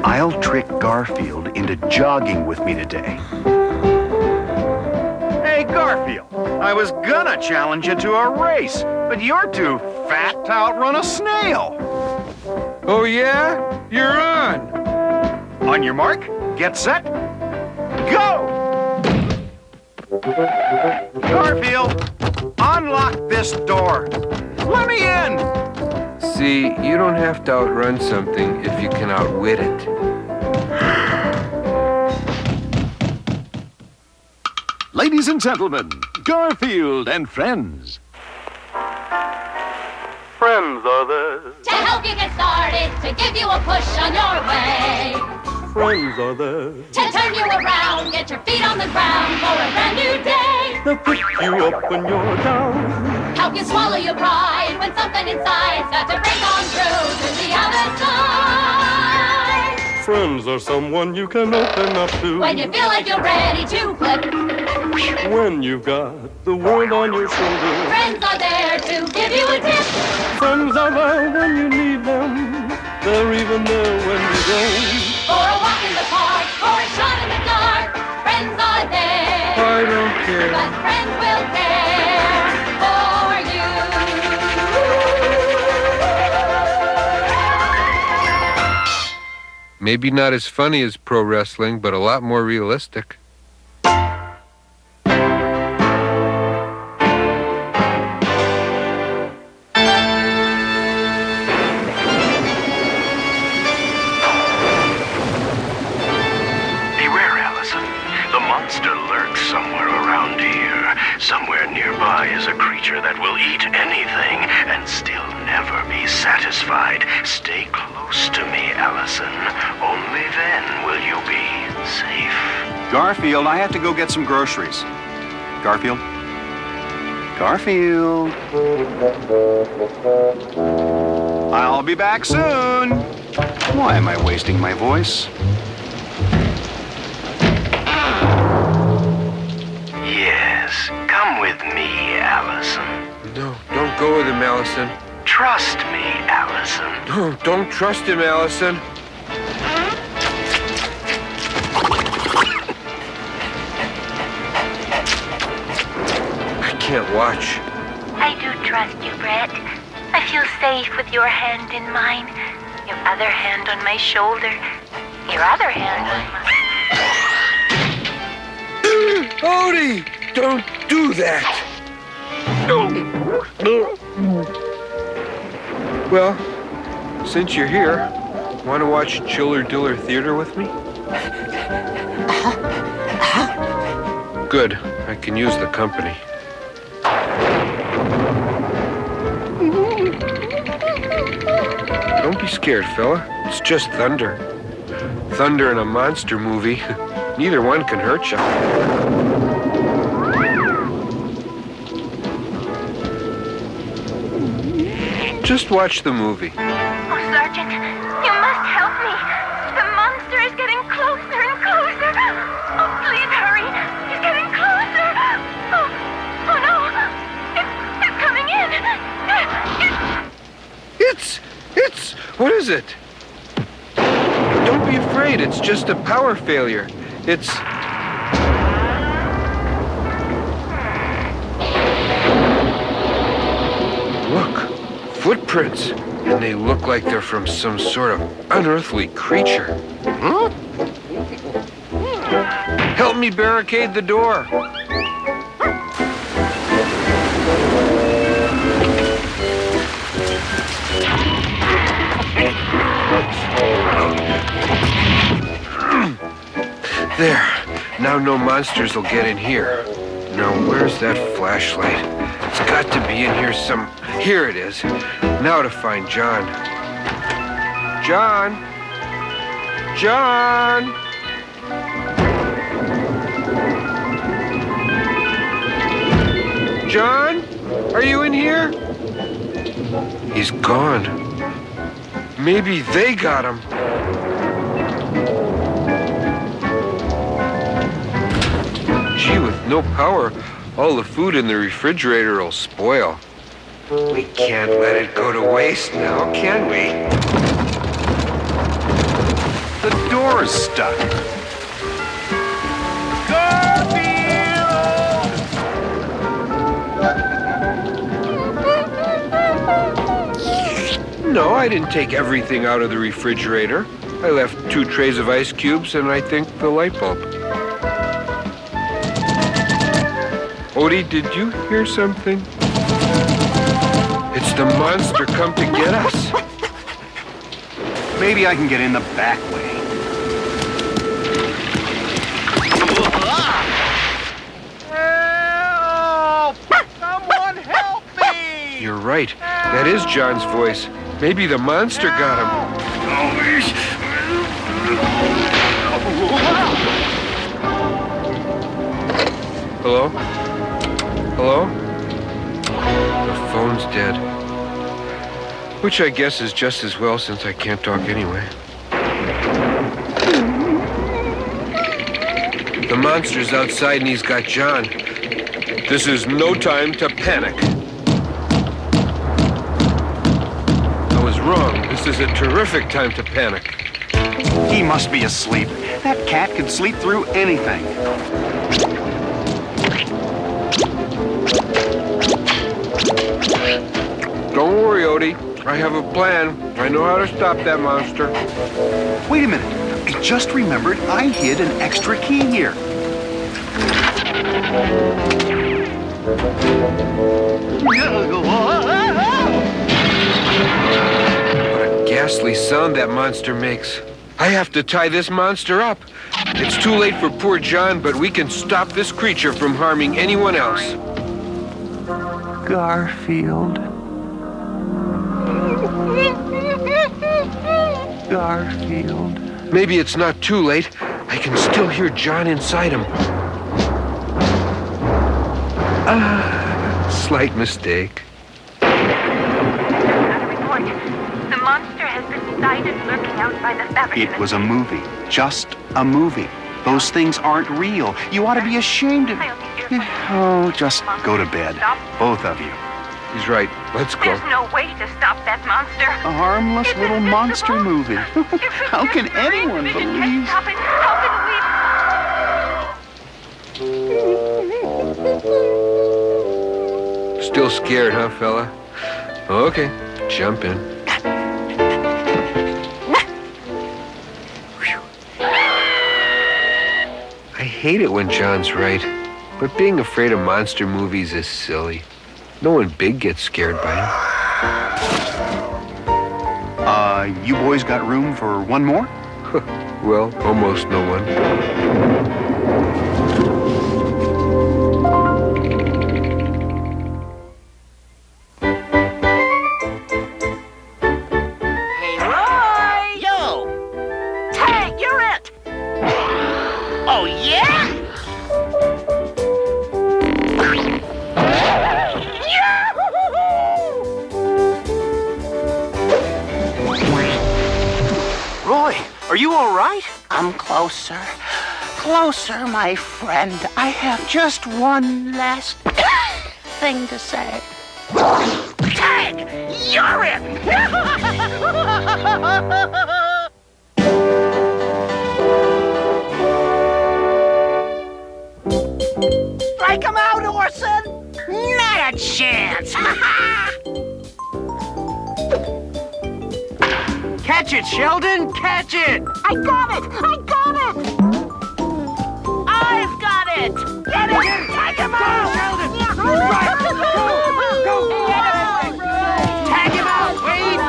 I'll trick Garfield into jogging with me today. Hey, Garfield, I was gonna challenge you to a race, but you're too fat to outrun a snail. Oh, yeah? You're on. On your mark, get set, go! Garfield, unlock this door. Let me in! See, you don't have to outrun something if you can outwit it. Ladies and gentlemen, Garfield and friends. Friends are there to help you get started, to give you a push on your way. Friends are there To turn you around, get your feet on the ground for a brand new day. to pick you up when you're down. Help you swallow your pride when something inside starts to break on through to the other side. Friends are someone you can open up to When you feel like you're ready to flip, when you've got the world on your shoulders. friends are there to give you a tip. Friends are there when you need them. They're even there when you don't. For a walk in the park, or a shot in the dark, friends are there. I don't care. But friends will care for you. Maybe not as funny as pro wrestling, but a lot more realistic. Somewhere nearby is a creature that will eat anything and still never be satisfied. Stay close to me, Allison. Only then will you be safe. Garfield, I have to go get some groceries. Garfield? Garfield? I'll be back soon. Why am I wasting my voice? Yes, come with me, Allison. No, don't go with him, Allison. Trust me, Allison. No, don't trust him, Allison. I can't watch. I do trust you, Brett. I feel safe with your hand in mine, your other hand on my shoulder, your other hand on my... Odie, don't do that. Well, since you're here, want to watch Chiller Diller Theater with me? Good, I can use the company. Don't be scared, fella. It's just thunder. Thunder in a monster movie. Neither one can hurt you. Just watch the movie. Oh, Sergeant, you must help me. The monster is getting closer and closer. Oh, please hurry. He's getting closer. Oh no. It's coming in. It's, what is it? Don't be afraid, it's just a power failure. It's... Look, footprints. And they look like they're from some sort of unearthly creature. Huh? Help me barricade the door. There. Now no monsters will get in here. Now, where's that flashlight? It's got to be in here some... Here it is. Now to find John. John? John? John? Are you in here? He's gone. Maybe they got him. Gee, with no power, all the food in the refrigerator will spoil. We can't let it go to waste now, can we? The door's stuck. No, I didn't take everything out of the refrigerator. I left 2 trays of ice cubes and I think the light bulb. Odie, did you hear something? It's the monster come to get us. Maybe I can get in the back way. Help! Someone help me! You're right. That is John's voice. Maybe the monster got him. Hello? Hello? The phone's dead. Which I guess is just as well since I can't talk anyway. The monster's outside and he's got John. This is no time to panic. I was wrong. This is a terrific time to panic. He must be asleep. That cat can sleep through anything. Don't worry, Odie. I have a plan. I know how to stop that monster. Wait a minute. I just remembered I hid an extra key here. What a ghastly sound that monster makes. I have to tie this monster up. It's too late for poor John, but we can stop this creature from harming anyone else. Garfield. Garfield. Maybe it's not too late. I can still hear John inside him. Slight mistake. Report. The monster has been sighted lurking out by the fabric. It was a movie. Just a movie. Those things aren't real. You ought to be ashamed of... Oh, just go to bed. Both of you. He's right. Let's go. There's no way to stop that monster. A harmless It's little monster movie. How can anyone believe... Stop it. How can we... Still scared, huh, fella? Okay, jump in. I hate it when John's right, but being afraid of monster movies is silly. No one big gets scared by them. You boys got room for one more? Well, almost no one. Hey, Roy! Yo! Tag, you're it! Oh, yeah? Roy, are you all right? I'm closer. Closer, my friend. I have just one last thing to say. Tag! You're it! Strike him out, Orson! Not a chance! Catch it, Sheldon! Catch it! I got it! I got it! I've got it! Get it! Tag him out! Sheldon! Right. Go! Get it! Tag him out, Wade!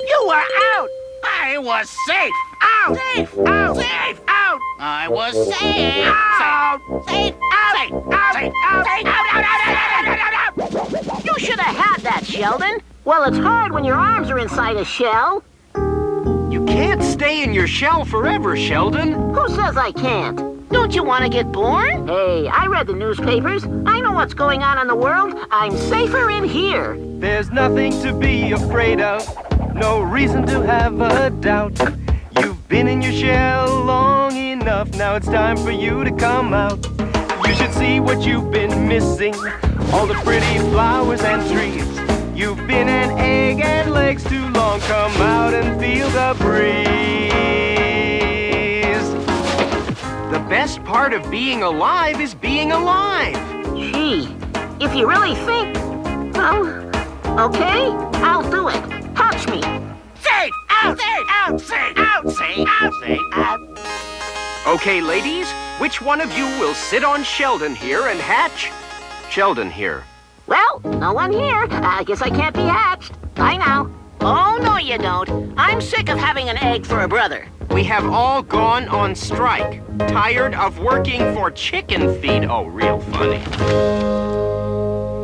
You were out! I was safe! Out! Safe! Out! Safe! Out! I was safe! Out! Safe! Out! Safe! Out! Safe! Out! Safe! Out! Out! You should have had that, Sheldon. Well, it's hard when your arms are inside a shell. You can't stay in your shell forever, Sheldon. Who says I can't? Don't you want to get born? Hey, I read the newspapers. I know what's going on in the world. I'm safer in here. There's nothing to be afraid of, no reason to have a doubt. You've been in your shell long enough, now it's time for you to come out. You should see what you've been missing, all the pretty flowers and trees. You've been an egg and leg takes too long, come out and feel the breeze. The best part of being alive is being alive. Gee, if you really think, well, okay, I'll do it. Hatch me. Safe! Out! Safe! Out! Safe! Out! Safe! Out! Safe! Out! Okay, ladies, which one of you will sit on Sheldon here and hatch? Sheldon here. Well, no one here. I guess I can't be hatched. Bye now. Oh, no you don't. I'm sick of having an egg for a brother. We have all gone on strike. Tired of working for chicken feed. Oh, real funny.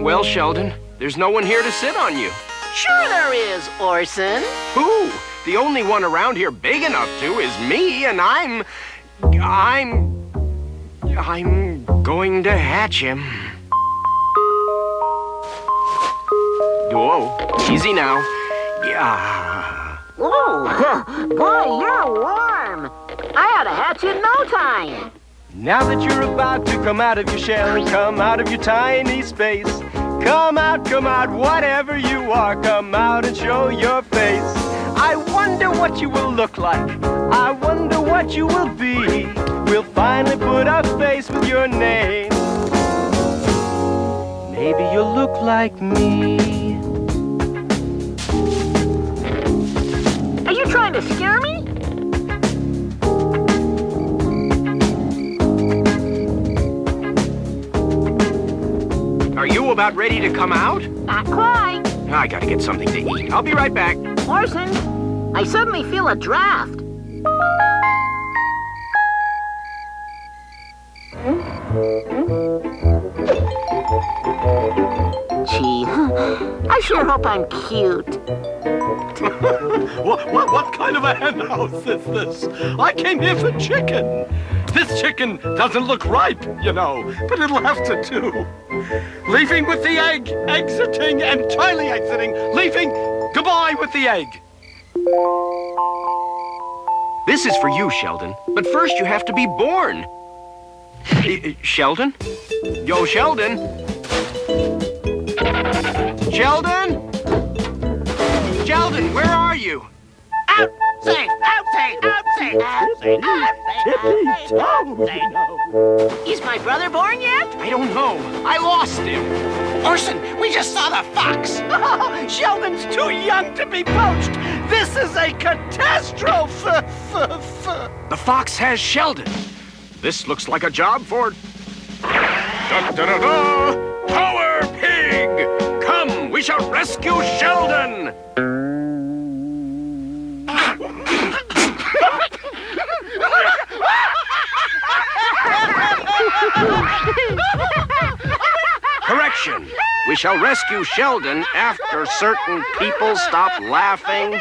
Well, Sheldon, there's no one here to sit on you. Sure there is, Orson. Who? The only one around here big enough to is me, and I'm going to hatch him. Whoa, easy now. Yeah. Whoa, boy, you're warm. I ought to hatch in no time. Now that you're about to come out of your shell and come out of your tiny space, come out, whatever you are, come out and show your face. I wonder what you will look like. I wonder what you will be. We'll finally put a face with your name. Maybe you'll look like me. Are you trying to scare me? Are you about ready to come out? Not quite. I gotta get something to eat. I'll be right back. Orson, I suddenly feel a draft. Gee, I sure hope I'm cute. What kind of a hen house is this? I came here for chicken. This chicken doesn't look ripe, you know, but it'll have to do. Leaving with the egg, exiting, entirely exiting, leaving, goodbye with the egg. This is for you, Sheldon. But first you have to be born. Sheldon? Yo, Sheldon? Sheldon? Sheldon, where are you? Out! Safe! Out! Safe! Out! Safe! Out! Safe! Out! Safe! Out! Safe! Is my brother born yet? I don't know. I lost him. Orson, we just saw the fox. Oh, Sheldon's too young to be poached. This is a catastrophe. The fox has Sheldon. This looks like a job for... Da-da-da-da! Power Pig! Come, we shall rescue Sheldon! Correction. We shall rescue Sheldon after certain people stop laughing.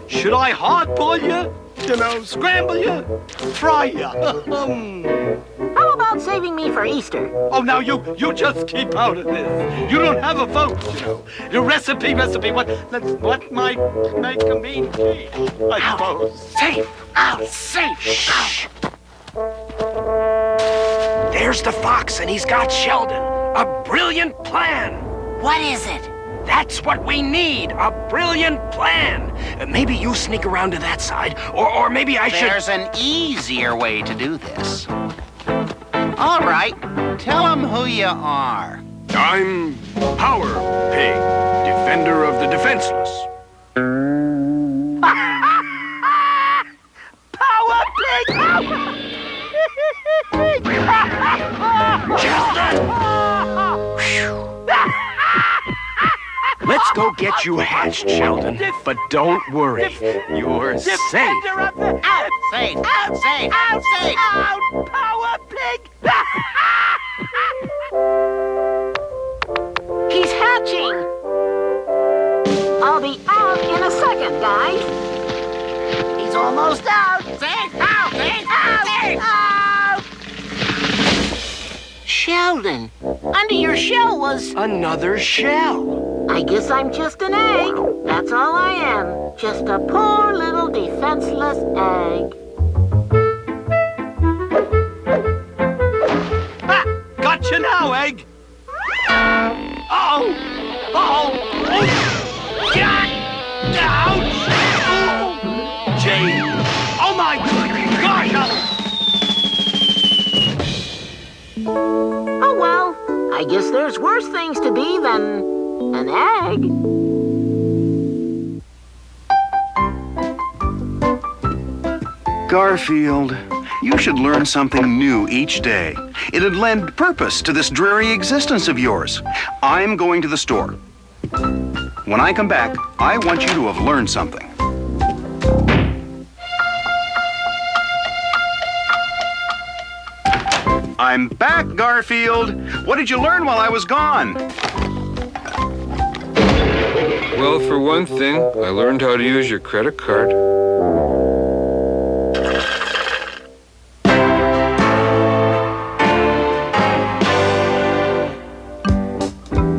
Should I hard-boil you? You know, scramble you? Fry you? How about saving me for Easter? Oh, now you just keep out of this. You don't have a vote, you know. Your recipe, what might make a mean quiche, I suppose. Safe! Out! Safe! Shh. There's the fox, and he's got Sheldon. A brilliant plan. What is it? That's what we need, a brilliant plan. Maybe you sneak around to that side, or maybe I should... There's an easier way to do this. All right, tell them who you are. I'm Power Pig, defender of the defenseless. Power Pig! Sheldon! Let's go get you hatched, Sheldon. But don't worry, you're safe. Out! Safe! Out! Safe! Out! Safe! Out! Power Pig! He's hatching. I'll be out in a second, guys. He's almost out! Safe! Out! Safe! Out! Safe! Out! Sheldon, under your shell was... Another shell. I guess I'm just an egg. That's all I am. Just a poor little defenseless egg. Ah, gotcha now, egg! Oh! Oh! Ouch! Gee! Oh my gosh! Oh, well, I guess there's worse things to be than an egg. Garfield, you should learn something new each day. It'd lend purpose to this dreary existence of yours. I'm going to the store. When I come back, I want you to have learned something. I'm back, Garfield. What did you learn while I was gone? Well, for one thing, I learned how to use your credit card.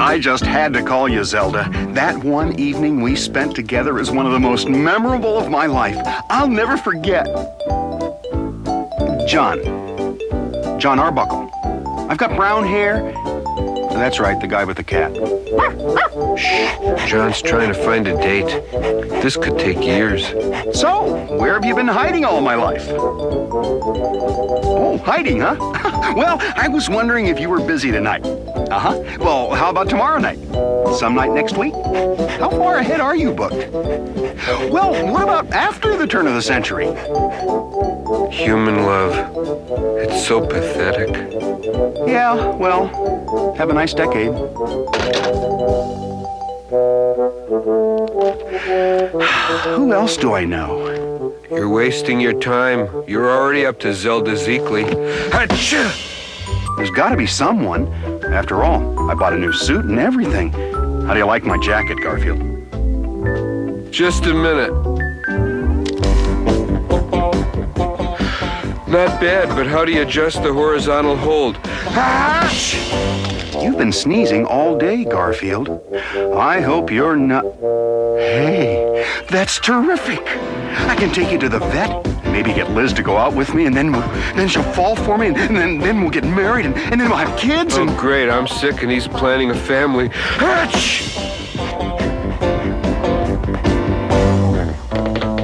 I just had to call you, Zelda. That one evening we spent together is one of the most memorable of my life. I'll never forget. John Arbuckle. I've got brown hair. That's right, the guy with the cat. Shh. John's trying to find a date. This could take years. So, where have you been hiding all my life? Oh, hiding, huh? Well, I was wondering if you were busy tonight. Uh-huh. Well, how about tomorrow night? Some night next week? How far ahead are you booked? Well, what about after the turn of the century? Human love. It's so pathetic. Yeah, well, have a nice decade. Who else do I know? You're wasting your time. You're already up to Zelda Zeekley. Achoo! There's got to be someone. After all, I bought a new suit and everything. How do you like my jacket, Garfield? Just a minute. Not bad, but how do you adjust the horizontal hold? You've been sneezing all day, Garfield. I hope you're not... Hey, that's terrific. I can take you to the vet, maybe get Liz to go out with me, and then she'll fall for me, and then we'll get married, and then we'll have kids, and... Oh, great, I'm sick, and he's planning a family.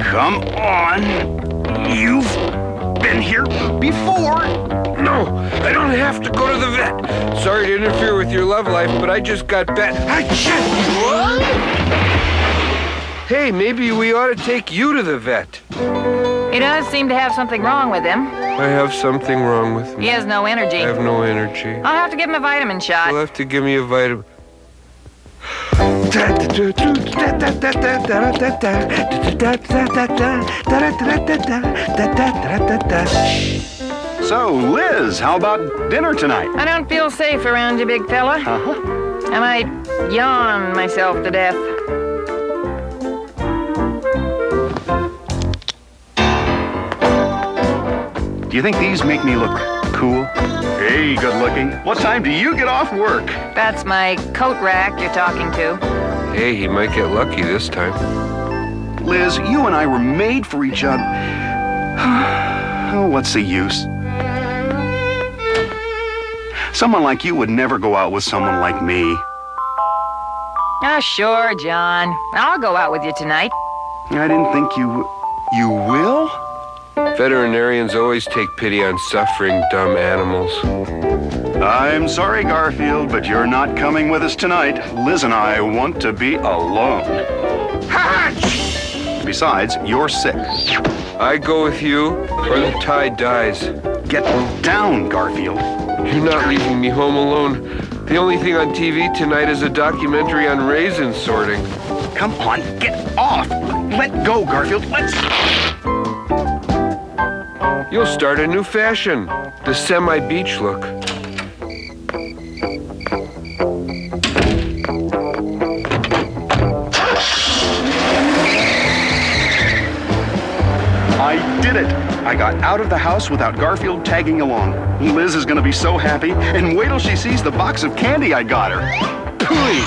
Come on. You've been here before. No, I don't have to go to the vet. Sorry to interfere with your love life, but I just got Hey, maybe we ought to take you to the vet. He does seem to have something wrong with him. I have something wrong with me. He has no energy. I have no energy. I'll have to give him a vitamin shot. You'll have to give me a vitamin. So, Liz, how about dinner tonight? I don't feel safe around you, big fella. Uh-huh. I might yawn myself to death. Do you think these make me look cool? Hey, good looking. What time do you get off work? That's my coat rack you're talking to. Hey, he might get lucky this time. Liz, you and I were made for each other. Oh, what's the use? Someone like you would never go out with someone like me. Oh, sure, John. I'll go out with you tonight. I didn't think you will? Veterinarians always take pity on suffering, dumb animals. I'm sorry, Garfield, but you're not coming with us tonight. Liz and I want to be alone. Besides, you're sick. I go with you, or the tide dies. Get down, Garfield. You're not leaving me home alone. The only thing on TV tonight is a documentary on raisin sorting. Come on, get off. Let go, Garfield. Let's... You'll start a new fashion, the semi-beach look. I did it. I got out of the house without Garfield tagging along. Liz is going to be so happy, and wait till she sees the box of candy I got her. Pooey!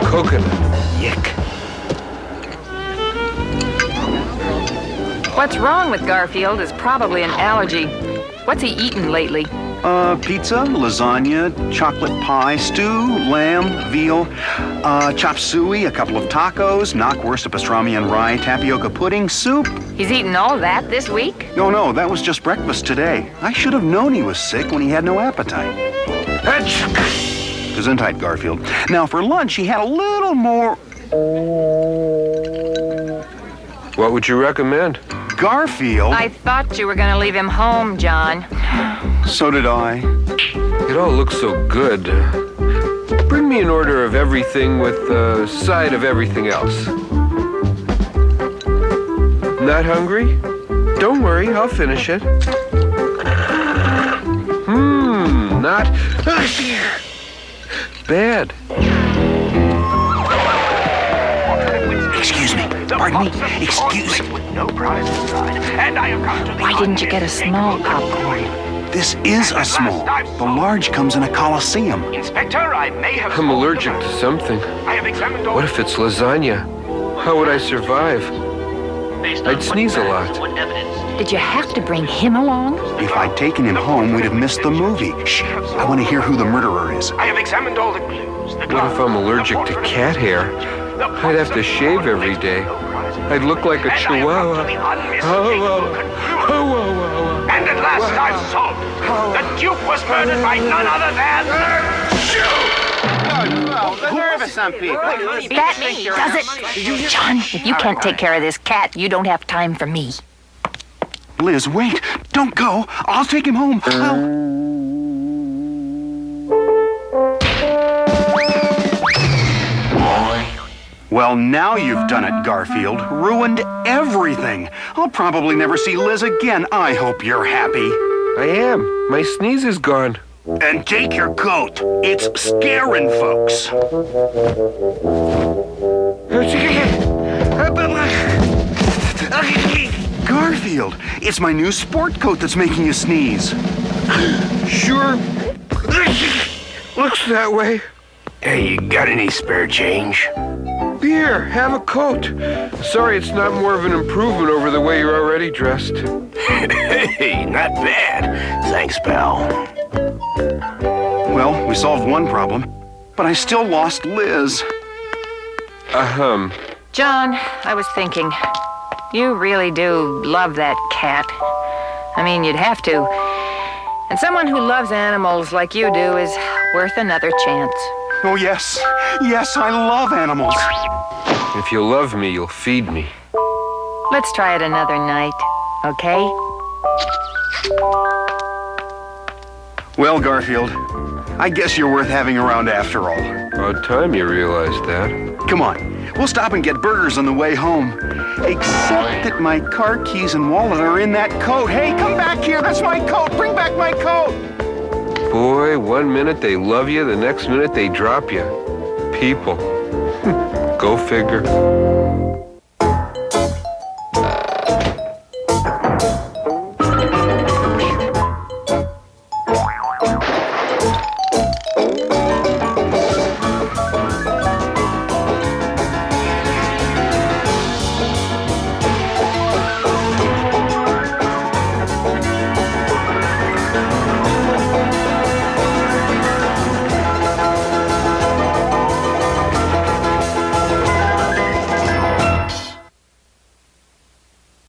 Coconut. Yick. What's wrong with Garfield is probably an allergy. What's he eaten lately? Pizza, lasagna, chocolate pie, stew, lamb, veal, chop suey, a couple of tacos, knockwurst, pastrami and rye, tapioca pudding, soup. He's eaten all that this week? No, that was just breakfast today. I should have known he was sick when he had no appetite. Gesundheit, Garfield. Now, for lunch, he had a little more... What would you recommend? Garfield? I thought you were going to leave him home, John. So did I. It all looks so good. Bring me an order of everything with a side of everything else. Not hungry? Don't worry, I'll finish it. Not bad. Excuse me. Pardon me. Excuse me. Why didn't you get a small popcorn? This is a small. The large comes in a coliseum. Inspector, I may have... I'm allergic to something. What if it's lasagna? How would I survive? I'd sneeze a lot. Did you have to bring him along? If I'd taken him home, we'd have missed the movie. Shh. I want to hear who the murderer is. I have examined all the clues. What if I'm allergic to cat hair? I'd have to shave every day. I'd look like a chihuahua. And at last I've solved. The Duke was murdered by none other than... The nerve of some people. That does it. John, if you can't take care of this cat, you don't have time for me. Liz, wait. Don't go. I'll take him home. Well, now you've done it, Garfield. Ruined everything. I'll probably never see Liz again. I hope you're happy. I am. My sneeze is gone. And take your coat. It's scaring folks. Garfield, it's my new sport coat that's making you sneeze. Sure. Looks that way. Hey, you got any spare change? Here, have a coat. Sorry it's not more of an improvement over the way you're already dressed. Hey, not bad. Thanks, pal. Well, we solved one problem, but I still lost Liz. John, I was thinking, you really do love that cat. I mean, you'd have to. And someone who loves animals like you do is worth another chance. Oh, yes. Yes, I love animals. If you love me, you'll feed me. Let's try it another night, okay? Well, Garfield, I guess you're worth having around after all. About time you realized that. Come on, we'll stop and get burgers on the way home. Except that my car keys and wallet are in that coat. Hey, come back here, that's my coat. Bring back my coat. Boy, one minute they love you, the next minute they drop you. People. Go figure.